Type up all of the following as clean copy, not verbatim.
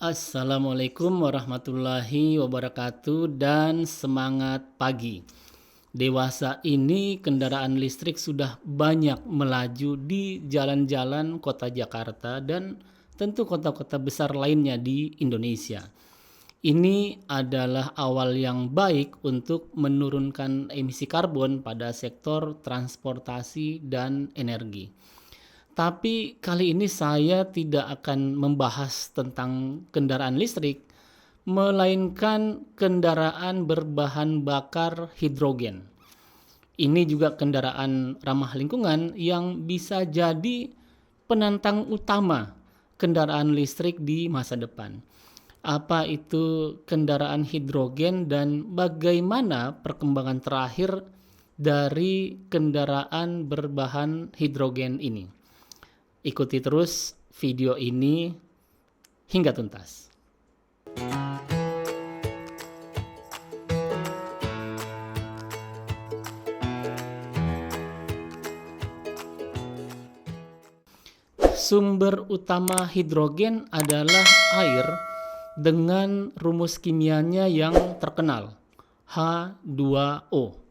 Assalamualaikum warahmatullahi wabarakatuh dan semangat pagi. Dewasa ini kendaraan listrik sudah banyak melaju di jalan-jalan kota Jakarta dan tentu kota-kota besar lainnya di Indonesia. Ini adalah awal yang baik untuk menurunkan emisi karbon pada sektor transportasi dan energi. Tapi kali ini saya tidak akan membahas tentang kendaraan listrik, melainkan kendaraan berbahan bakar hidrogen. Ini juga kendaraan ramah lingkungan yang bisa jadi penantang utama kendaraan listrik di masa depan. Apa itu kendaraan hidrogen dan bagaimana perkembangan terakhir dari kendaraan berbahan hidrogen ini? Ikuti terus video ini hingga tuntas. Sumber utama hidrogen adalah air dengan rumus kimianya yang terkenal, H2O.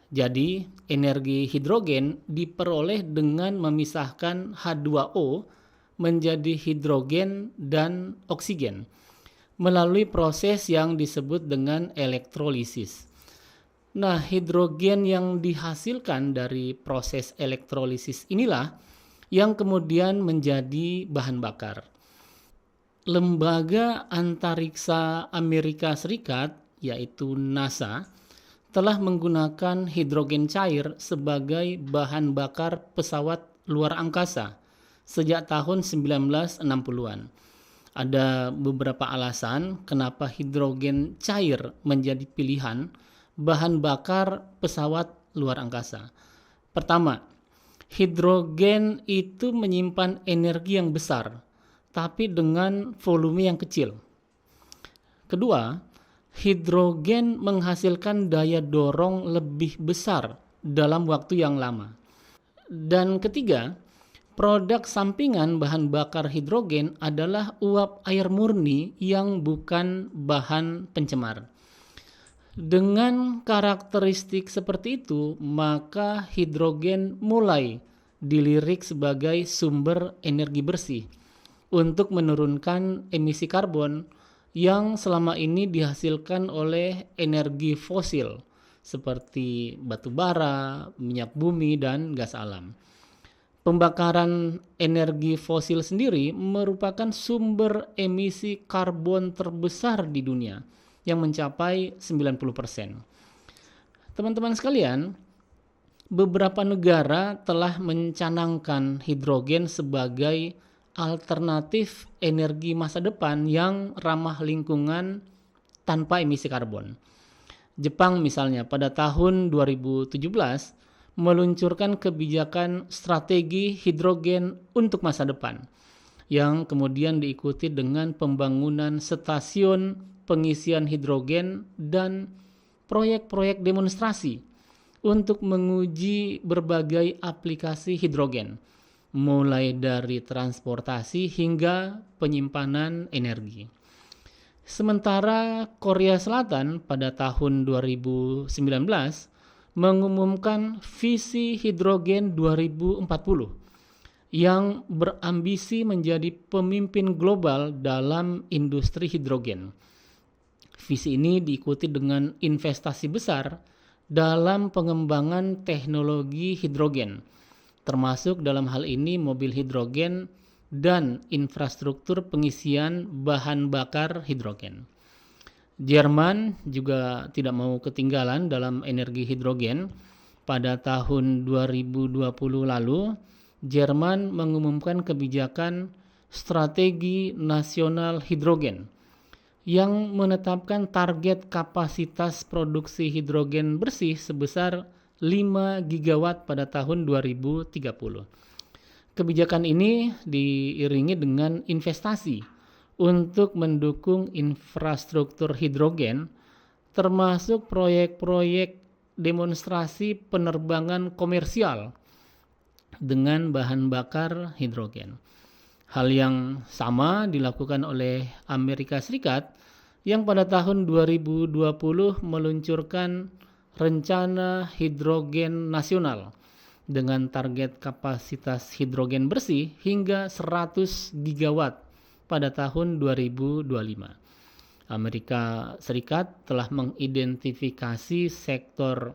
Jadi, energi hidrogen diperoleh dengan memisahkan H2O menjadi hidrogen dan oksigen melalui proses yang disebut dengan elektrolisis. Nah, hidrogen yang dihasilkan dari proses elektrolisis inilah yang kemudian menjadi bahan bakar. Lembaga Antariksa Amerika Serikat, yaitu NASA, telah menggunakan hidrogen cair sebagai bahan bakar pesawat luar angkasa sejak tahun 1960-an. Ada beberapa alasan kenapa hidrogen cair menjadi pilihan bahan bakar pesawat luar angkasa. Pertama, hidrogen itu menyimpan energi yang besar, tapi dengan volume yang kecil. Kedua, hidrogen menghasilkan daya dorong lebih besar dalam waktu yang lama. Dan ketiga, produk sampingan bahan bakar hidrogen adalah uap air murni yang bukan bahan pencemar. Dengan karakteristik seperti itu, maka hidrogen mulai dilirik sebagai sumber energi bersih untuk menurunkan emisi karbon yang selama ini dihasilkan oleh energi fosil seperti batu bara, minyak bumi, dan gas alam. Pembakaran energi fosil sendiri merupakan sumber emisi karbon terbesar di dunia yang mencapai 90%. Teman-teman sekalian, beberapa negara telah mencanangkan hidrogen sebagai alternatif energi masa depan yang ramah lingkungan tanpa emisi karbon. Jepang misalnya pada tahun 2017 meluncurkan kebijakan strategi hidrogen untuk masa depan yang kemudian diikuti dengan pembangunan stasiun pengisian hidrogen dan proyek-proyek demonstrasi untuk menguji berbagai aplikasi hidrogen, mulai dari transportasi hingga penyimpanan energi. Sementara Korea Selatan pada tahun 2019 mengumumkan visi hidrogen 2040 yang berambisi menjadi pemimpin global dalam industri hidrogen. Visi ini diikuti dengan investasi besar dalam pengembangan teknologi hidrogen, termasuk dalam hal ini mobil hidrogen dan infrastruktur pengisian bahan bakar hidrogen. Jerman juga tidak mau ketinggalan dalam energi hidrogen. Pada tahun 2020 lalu, Jerman mengumumkan kebijakan strategi nasional hidrogen yang menetapkan target kapasitas produksi hidrogen bersih sebesar 5 gigawatt pada tahun 2030. Kebijakan ini diiringi dengan investasi untuk mendukung infrastruktur hidrogen, termasuk proyek-proyek demonstrasi penerbangan komersial dengan bahan bakar hidrogen. Hal yang sama dilakukan oleh Amerika Serikat yang pada tahun 2020 meluncurkan rencana hidrogen nasional dengan target kapasitas hidrogen bersih hingga 100 gigawatt pada tahun 2025. Amerika Serikat telah mengidentifikasi sektor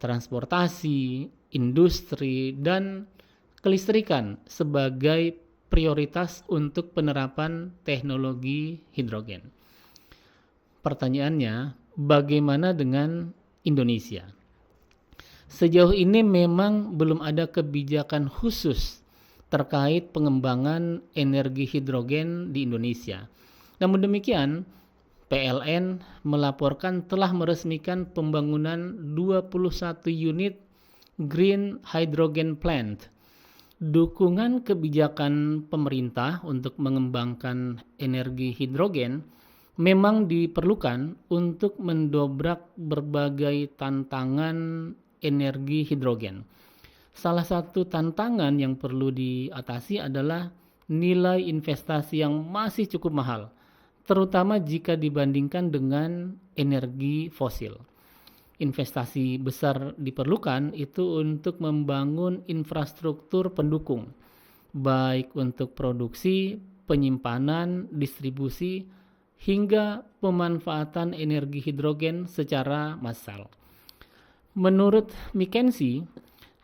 transportasi, industri, dan kelistrikan sebagai prioritas untuk penerapan teknologi hidrogen. Pertanyaannya, bagaimana dengan Indonesia? Sejauh ini memang belum ada kebijakan khusus terkait pengembangan energi hidrogen di Indonesia. Namun demikian, PLN melaporkan telah meresmikan pembangunan 21 unit Green Hydrogen Plant. Dukungan kebijakan pemerintah untuk mengembangkan energi hidrogen memang diperlukan untuk mendobrak berbagai tantangan energi hidrogen. Salah satu tantangan yang perlu diatasi adalah nilai investasi yang masih cukup mahal, terutama jika dibandingkan dengan energi fosil. Investasi besar diperlukan itu untuk membangun infrastruktur pendukung, baik untuk produksi, penyimpanan, distribusi, hingga pemanfaatan energi hidrogen secara massal. Menurut McKinsey,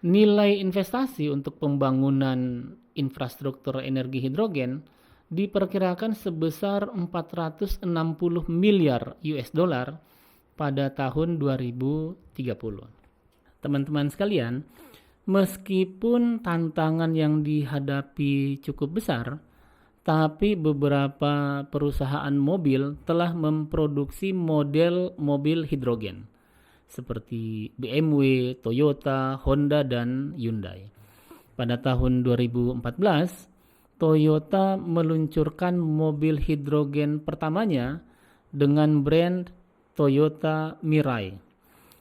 nilai investasi untuk pembangunan infrastruktur energi hidrogen diperkirakan sebesar 460 miliar US dollar pada tahun 2030. Teman-teman sekalian, meskipun tantangan yang dihadapi cukup besar, tapi beberapa perusahaan mobil telah memproduksi model mobil hidrogen seperti BMW, Toyota, Honda, dan Hyundai. Pada tahun 2014, Toyota meluncurkan mobil hidrogen pertamanya dengan brand Toyota Mirai.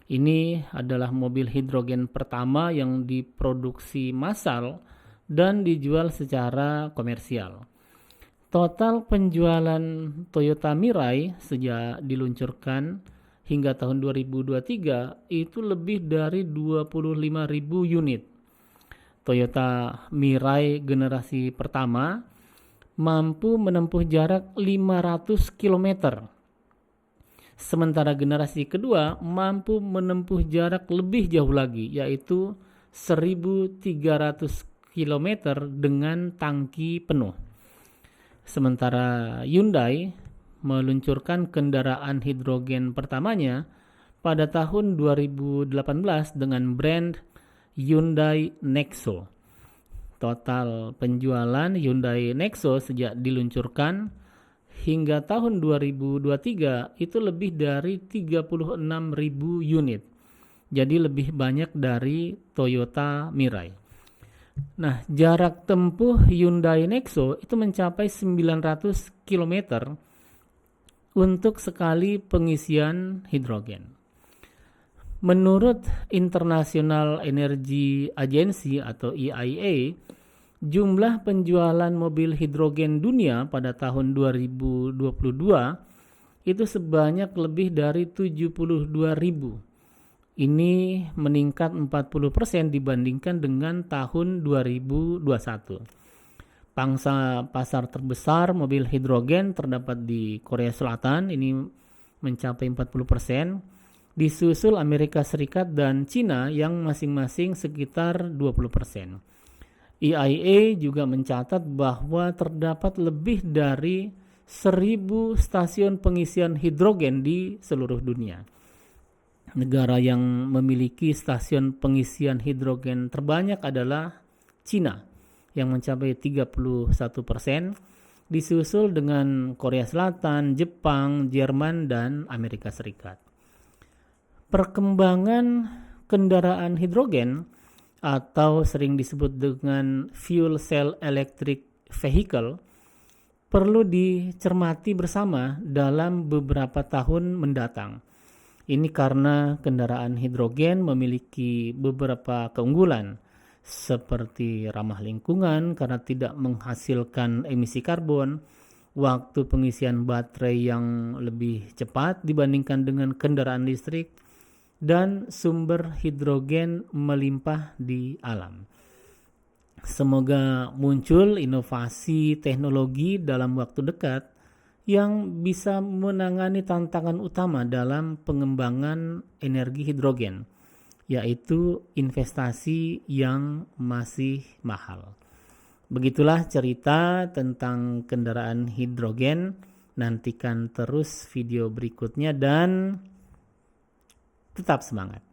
Ini adalah mobil hidrogen pertama yang diproduksi massal dan dijual secara komersial. Total penjualan Toyota Mirai sejak diluncurkan hingga tahun 2023 itu lebih dari 25.000 unit. Toyota Mirai generasi pertama mampu menempuh jarak 500 km. Sementara generasi kedua mampu menempuh jarak lebih jauh lagi, yaitu 1.300 km dengan tangki penuh. Sementara Hyundai meluncurkan kendaraan hidrogen pertamanya pada tahun 2018 dengan brand Hyundai Nexo. Total penjualan Hyundai Nexo sejak diluncurkan hingga tahun 2023 itu lebih dari 36.000 unit. Jadi lebih banyak dari Toyota Mirai. Nah, jarak tempuh Hyundai Nexo itu mencapai 900 km untuk sekali pengisian hidrogen. Menurut International Energy Agency atau EIA, jumlah penjualan mobil hidrogen dunia pada tahun 2022 itu sebanyak lebih dari 72.000. Ini meningkat 40% dibandingkan dengan tahun 2021. Pangsa pasar terbesar mobil hidrogen terdapat di Korea Selatan, ini mencapai 40%, disusul Amerika Serikat dan Cina yang masing-masing sekitar 20%. EIA juga mencatat bahwa terdapat lebih dari 1.000 stasiun pengisian hidrogen di seluruh dunia. Negara yang memiliki stasiun pengisian hidrogen terbanyak adalah Cina yang mencapai 31%, disusul dengan Korea Selatan, Jepang, Jerman, dan Amerika Serikat. Perkembangan kendaraan hidrogen atau sering disebut dengan fuel cell electric vehicle perlu dicermati bersama dalam beberapa tahun mendatang. Ini karena kendaraan hidrogen memiliki beberapa keunggulan, seperti ramah lingkungan karena tidak menghasilkan emisi karbon, waktu pengisian baterai yang lebih cepat dibandingkan dengan kendaraan listrik, dan sumber hidrogen melimpah di alam. Semoga muncul inovasi teknologi dalam waktu dekat yang bisa menangani tantangan utama dalam pengembangan energi hidrogen, yaitu investasi yang masih mahal. Begitulah cerita tentang kendaraan hidrogen. Nantikan terus video berikutnya dan tetap semangat.